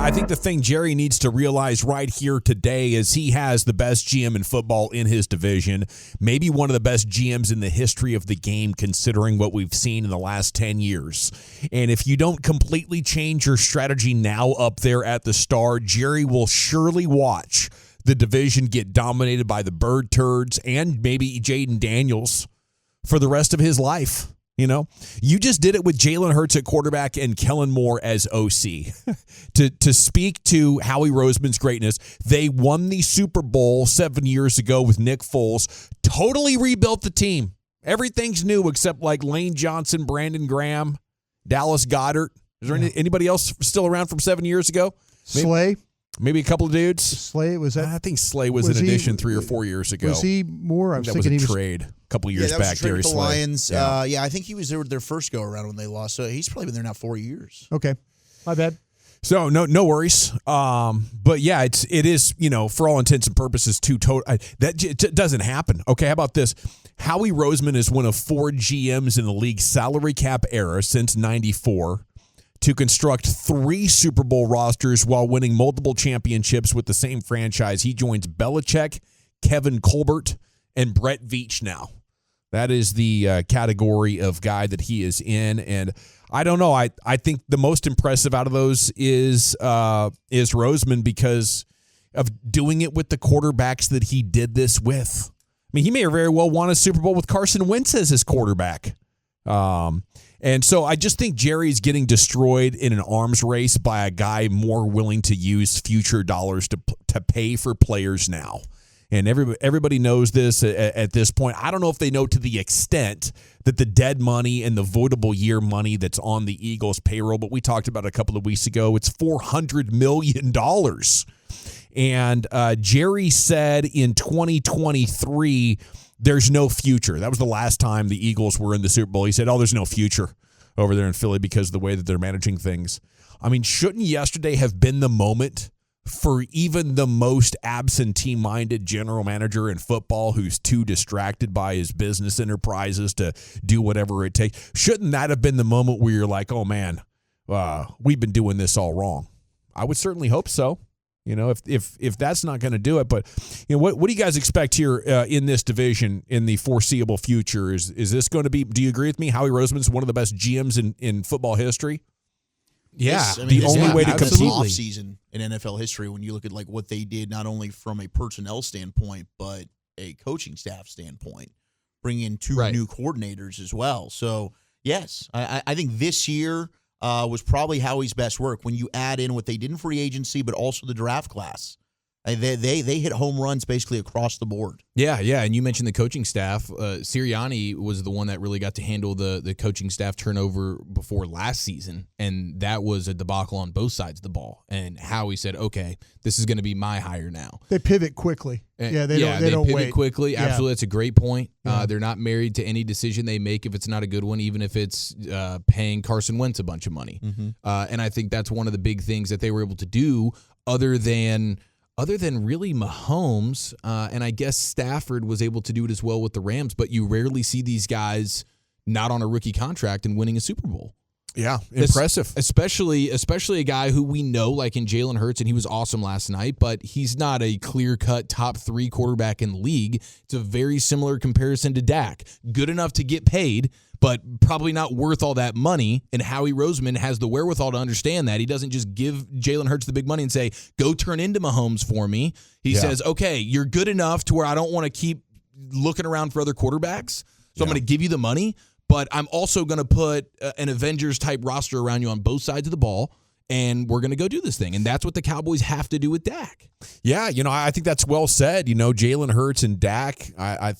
I think the thing Jerry needs to realize right here today is he has the best GM in football in his division, maybe one of the best GMs in the history of the game, considering what we've seen in the last 10 years. And if you don't completely change your strategy now up there at the Star, Jerry will surely watch the division get dominated by the Bird Turds and maybe Jaden Daniels for the rest of his life. You know, you just did it with Jalen Hurts at quarterback and Kellen Moore as OC. to speak to Howie Roseman's greatness, they won the Super Bowl 7 years ago with Nick Foles, totally rebuilt the team. Everything's new except like Lane Johnson, Brandon Graham, Dallas Goedert. Is there anybody else still around from 7 years ago? Slay. Maybe a couple of dudes. Slay, was that? I think Slay was an addition 3 or 4 years ago. Was he more? I was that thinking was a he was trade a couple of years that back. Was a trade Darius with the Slay. Lions. I think he was there with their first go around when they lost. So he's probably been there now 4 years. Okay, my bad. So no worries. But yeah, it is, you know, for all intents and purposes, that doesn't happen. Okay, how about this? Howie Roseman is one of 4 GMs in the league's salary cap era since '94 to construct 3 Super Bowl rosters while winning multiple championships with the same franchise. He joins Belichick, Kevin Colbert, and Brett Veach now. That is the category of guy that he is in, and I don't know. I think the most impressive out of those is Roseman because of doing it with the quarterbacks that he did this with. I mean, he may very well won a Super Bowl with Carson Wentz as his quarterback. And so I just think Jerry's getting destroyed in an arms race by a guy more willing to use future dollars to pay for players now. And everybody knows this at this point. I don't know if they know to the extent that the dead money and the voidable year money that's on the Eagles payroll, but we talked about it a couple of weeks ago. It's $400 million. And Jerry said in 2023, there's no future. That was the last time the Eagles were in the Super Bowl. He said, there's no future over there in Philly because of the way that they're managing things. I mean, shouldn't yesterday have been the moment for even the most absentee-minded general manager in football who's too distracted by his business enterprises to do whatever it takes? Shouldn't that have been the moment where you're like, oh, man, we've been doing this all wrong? I would certainly hope so. You know, if that's not going to do it, but you know, what do you guys expect here in this division in the foreseeable future? Is this going to be? Do you agree with me? Howie Roseman's one of the best GMs in football history. Yeah, the only way to compete. Off season in NFL history when you look at like what they did, not only from a personnel standpoint but a coaching staff standpoint, bring in 2 new coordinators as well. So yes, I think this year was probably Howie's best work when you add in what they did in free agency, but also the draft class. They hit home runs basically across the board. Yeah, and you mentioned the coaching staff. Sirianni was the one that really got to handle the coaching staff turnover before last season, and that was a debacle on both sides of the ball. And Howie said, okay, this is going to be my hire now. They pivot quickly. They don't pivot wait. quickly. Yeah. Absolutely, that's a great point. Yeah. They're not married to any decision they make if it's not a good one, even if it's paying Carson Wentz a bunch of money. Mm-hmm. And I think that's one of the big things that they were able to do other than really Mahomes, and I guess Stafford was able to do it as well with the Rams, but you rarely see these guys not on a rookie contract and winning a Super Bowl. Yeah, impressive. Especially a guy who we know, like in Jalen Hurts, and he was awesome last night, but he's not a clear-cut top 3 quarterback in the league. It's a very similar comparison to Dak. Good enough to get paid, but probably not worth all that money, and Howie Roseman has the wherewithal to understand that. He doesn't just give Jalen Hurts the big money and say, go turn into Mahomes for me. He says, okay, you're good enough to where I don't want to keep looking around for other quarterbacks, so I'm going to give you the money, but I'm also going to put an Avengers-type roster around you on both sides of the ball, and we're going to go do this thing. And that's what the Cowboys have to do with Dak. Yeah, I think that's well said. Jalen Hurts and Dak, I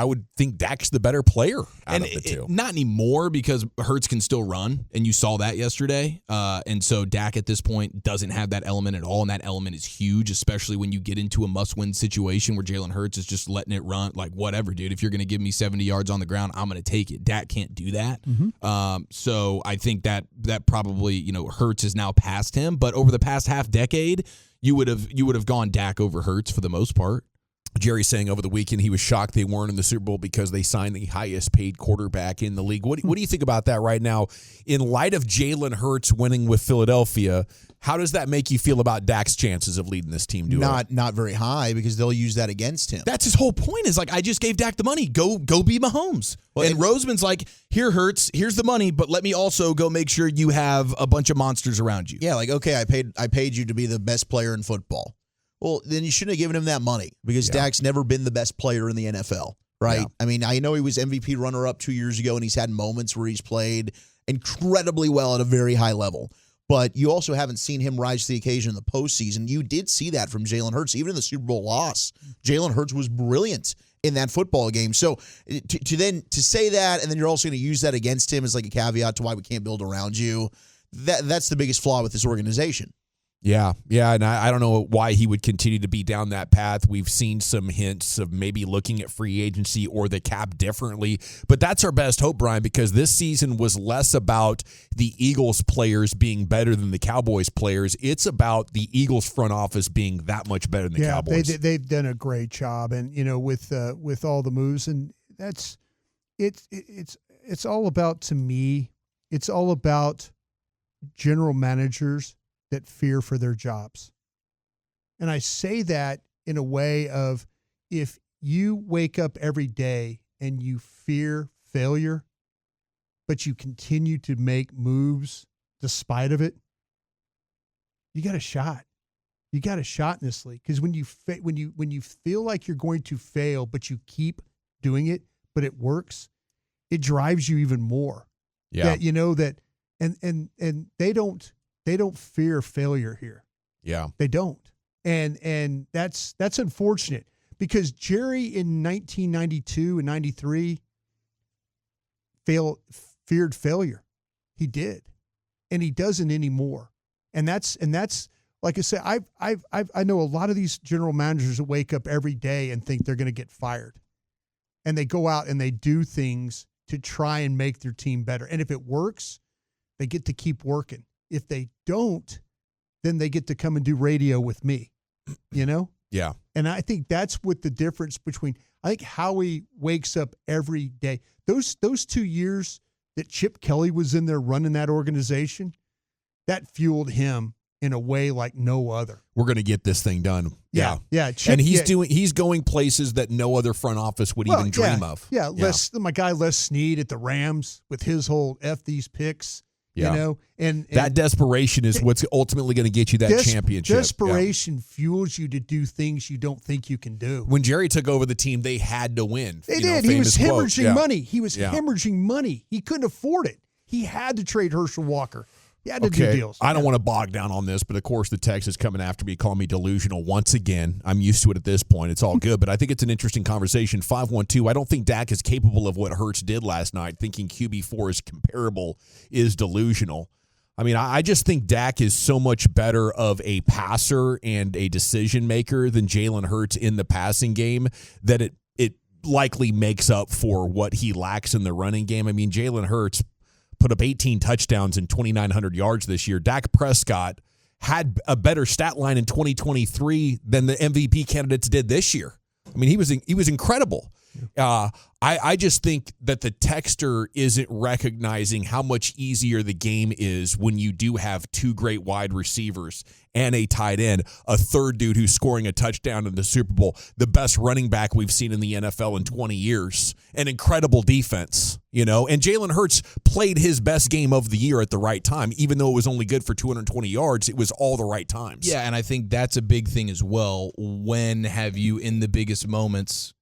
would think Dak's the better player out of the two. Not anymore because Hurts can still run, and you saw that yesterday. And so Dak at this point doesn't have that element at all, and that element is huge, especially when you get into a must-win situation where Jalen Hurts is just letting it run. Like, whatever, dude. If you're going to give me 70 yards on the ground, I'm going to take it. Dak can't do that. Mm-hmm. So I think that probably, Hurts is now past him. But over the past half decade, you would have gone Dak over Hurts for the most part. Jerry saying over the weekend he was shocked they weren't in the Super Bowl because they signed the highest paid quarterback in the league. What do you think about that right now? In light of Jalen Hurts winning with Philadelphia, how does that make you feel about Dak's chances of leading this team? Not very high, because they'll use that against him. That's his whole point, is like, I just gave Dak the money. Go be Mahomes. Well, and Roseman's like, here, Hurts, here's the money, but let me also go make sure you have a bunch of monsters around you. Yeah, like, okay, I paid you to be the best player in football. Well, then you shouldn't have given him that money, because Dak's never been the best player in the NFL, right? Yeah. I mean, I know he was MVP runner-up 2 years ago, and he's had moments where he's played incredibly well at a very high level. But you also haven't seen him rise to the occasion in the postseason. You did see that from Jalen Hurts. Even in the Super Bowl loss, Jalen Hurts was brilliant in that football game. So to say that, and then you're also going to use that against him as like a caveat to why we can't build around you, that's the biggest flaw with this organization. Yeah, and I don't know why he would continue to be down that path. We've seen some hints of maybe looking at free agency or the cap differently, but that's our best hope, Brian, because this season was less about the Eagles players being better than the Cowboys players. It's about the Eagles front office being that much better than the Cowboys. They've done a great job, and with all the moves, and that's it's all about, to me, it's all about general managers that fear for their jobs. And I say that in a way of, if you wake up every day and you fear failure, but you continue to make moves despite of it, you got a shot. You got a shot in this league. Because when you feel like you're going to fail, but you keep doing it, but it works, it drives you even more. Yeah. That and they don't fear failure here. Yeah. They don't. And that's unfortunate, because Jerry in 1992 and 93 feared failure. He did. And he doesn't anymore. And that's like I said, I know a lot of these general managers that wake up every day and think they're going to get fired. And they go out and they do things to try and make their team better. And if it works, they get to keep working. If they don't, then they get to come and do radio with me, Yeah. And I think that's what the difference between, I think Howie wakes up every day. Those 2 years that Chip Kelly was in there running that organization, that fueled him in a way like no other. We're going to get this thing done. Yeah. Chip, and he's going places that no other front office would even dream of. Yeah. My guy Les Snead at the Rams with his whole F these picks. Yeah. And that desperation is what's ultimately going to get you that championship. Desperation fuels you to do things you don't think you can do. When Jerry took over the team, they had to win. They did. He was hemorrhaging money. He was hemorrhaging money. He couldn't afford it. He had to trade Herschel Walker. He had to do deals. I don't want to bog down on this, but of course the text is coming after me, calling me delusional once again. I'm used to it at this point. It's all good, but I think it's an interesting conversation. 512, I don't think Dak is capable of what Hurts did last night. Thinking QB4 is comparable is delusional. I mean, I just think Dak is so much better of a passer and a decision maker than Jalen Hurts in the passing game that it likely makes up for what he lacks in the running game. I mean, Jalen Hurts put up 18 touchdowns and 2,900 yards this year. Dak Prescott had a better stat line in 2023 than the MVP candidates did this year. I mean, he was incredible. I just think that the texter isn't recognizing how much easier the game is when you do have two great wide receivers and a tight end, a third dude who's scoring a touchdown in the Super Bowl, the best running back we've seen in the NFL in 20 years, an incredible defense, and Jalen Hurts played his best game of the year at the right time. Even though it was only good for 220 yards, it was all the right times. Yeah, and I think that's a big thing as well. When have you, in the biggest moments,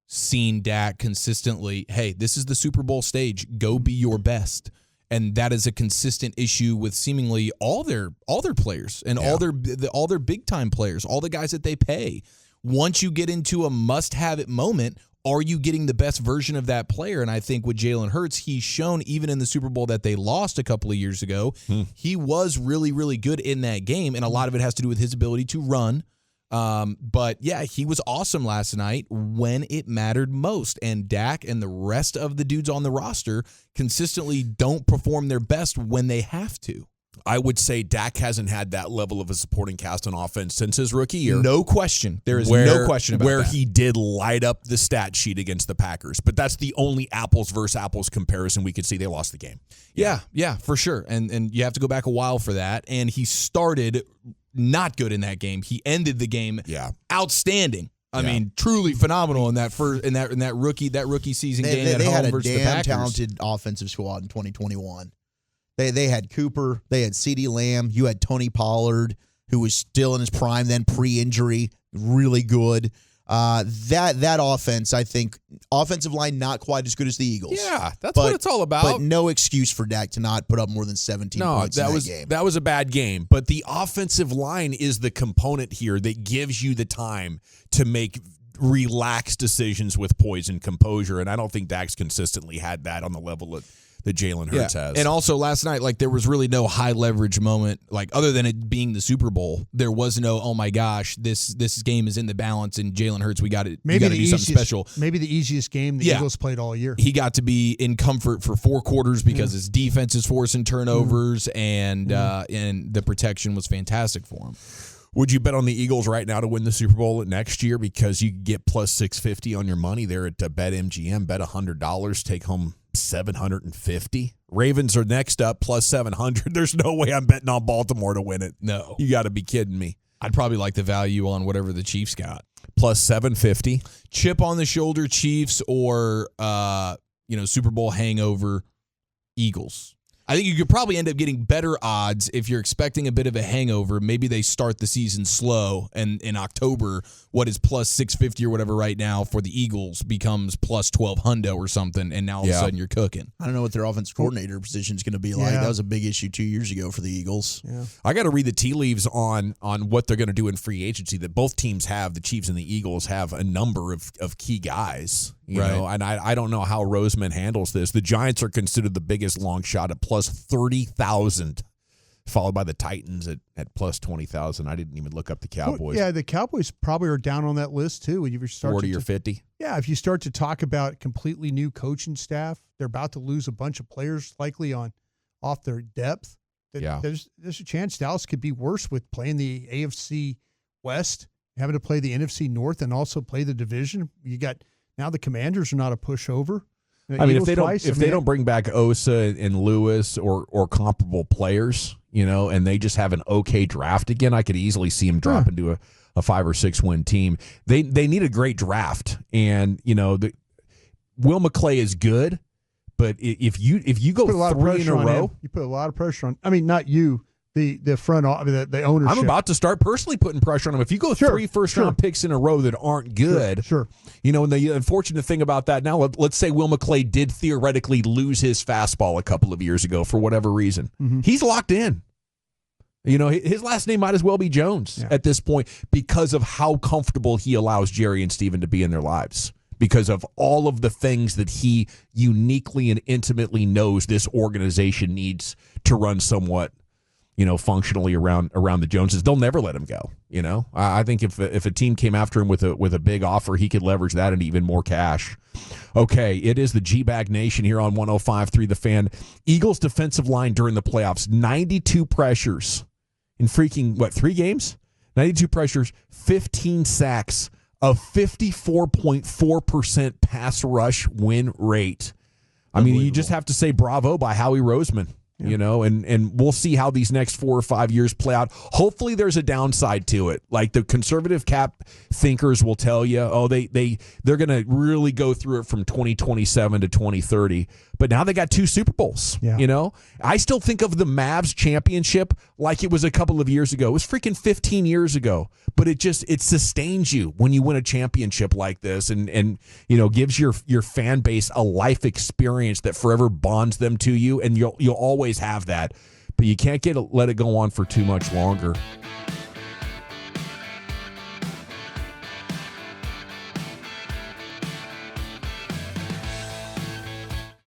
seen Dak consistently, hey, this is the Super Bowl stage, go be your best? And that is a consistent issue with seemingly all their players and all their big time players, all the guys that they pay. Once you get into a must-have it moment, are you getting the best version of that player? And I think with Jalen Hurts, he's shown even in the Super Bowl that they lost a couple of years ago, he was really, really good in that game. And a lot of it has to do with his ability to run. But yeah, he was awesome last night when it mattered most. And Dak and the rest of the dudes on the roster consistently don't perform their best when they have to. I would say Dak hasn't had that level of a supporting cast on offense since his rookie year. No question. There is no question about where that. he did light up the stat sheet against the Packers. But that's the only apples versus apples comparison we could see. They lost the game. Yeah, for sure. And you have to go back a while for that. And he started not good in that game. He ended the game outstanding. I mean, truly phenomenal in that rookie season game at they home had a versus the damn Packers. talented offensive squad in 2021. They had Cooper, they had CeeDee Lamb, you had Tony Pollard, who was still in his prime then, pre-injury, really good. That offense, I think, offensive line not quite as good as the Eagles. Yeah, that's what it's all about. But no excuse for Dak to not put up more than 17 points in that game. That was a bad game. But the offensive line is the component here that gives you the time to make relaxed decisions with poise and composure. And I don't think Dak's consistently had that on the level that Jalen Hurts has. And also last night, there was really no high leverage moment, other than it being the Super Bowl. There was no, oh my gosh, this game is in the balance, and Jalen Hurts, we got to do something special. Maybe the easiest game the Eagles played all year. He got to be in comfort for 4 quarters because his defense is forcing turnovers, and the protection was fantastic for him. Would you bet on the Eagles right now to win the Super Bowl next year because you get plus 650 on your money there at BetMGM? Bet $100, take home $750. Ravens are next up, plus 700. There's no way I'm betting on Baltimore to win it. No. You got to be kidding me. I'd probably like the value on whatever the Chiefs got. Plus 750. Chip on the shoulder Chiefs or Super Bowl hangover Eagles. I think you could probably end up getting better odds if you're expecting a bit of a hangover. Maybe they start the season slow, and in October, what is plus 650 or whatever right now for the Eagles becomes plus 1200 or something, and now all of a sudden you're cooking. I don't know what their offensive coordinator position is going to be like. That was a big issue 2 years ago for the Eagles. Yeah. I got to read the tea leaves on what they're going to do in free agency. That both teams have, the Chiefs and the Eagles, have a number of key guys. You know, and I don't know how Roseman handles this. The Giants are considered the biggest long shot at plus 30,000, followed by the Titans at plus 20,000. I didn't even look up the Cowboys. Well, the Cowboys probably are down on that list too. When you start 40 or 50. Yeah, if you start to talk about completely new coaching staff, they're about to lose a bunch of players, likely off their depth. There's a chance Dallas could be worse with playing the AFC West, having to play the NFC North, and also play the division. You got. Now the Commanders are not a pushover. I mean, if they don't bring back Osa and Lewis or comparable players, and they just have an okay draft again, I could easily see them drop into a 5 or 6 win team. They need a great draft, and Will McClay is good, but if you go 3 in a row, you put a lot of pressure on. I mean, not you. The front office, the ownership. I'm about to start personally putting pressure on them. If you go 3 first-round picks in a row that aren't good, and the unfortunate thing about that now, let's say Will McClay did theoretically lose his fastball a couple of years ago for whatever reason. He's locked in. His last name might as well be Jones at this point because of how comfortable he allows Jerry and Steven to be in their lives. Because of all of the things that he uniquely and intimately knows this organization needs to run somewhat functionally around the Joneses. They'll never let him go. I think if a team came after him with a big offer, he could leverage that into even more cash. Okay, it is the GBag Nation here on 105.3 The Fan. Eagles defensive line during the playoffs, 92 pressures in freaking 3 games? 92 pressures, 15 sacks, a 54.4% pass rush win rate. I mean, you just have to say bravo by Howie Roseman. And we'll see how these next 4 or 5 years play out. Hopefully there's a downside to it. Like the conservative cap thinkers will tell you, they're going to really go through it from 2027 to 2030. But now they got 2 Super Bowls. I still think of the Mavs championship like it was a couple of years ago. It was freaking 15 years ago. But it sustains you when you win a championship like this and gives your fan base a life experience that forever bonds them to you, and you'll always have that. But you can't let it go on for too much longer.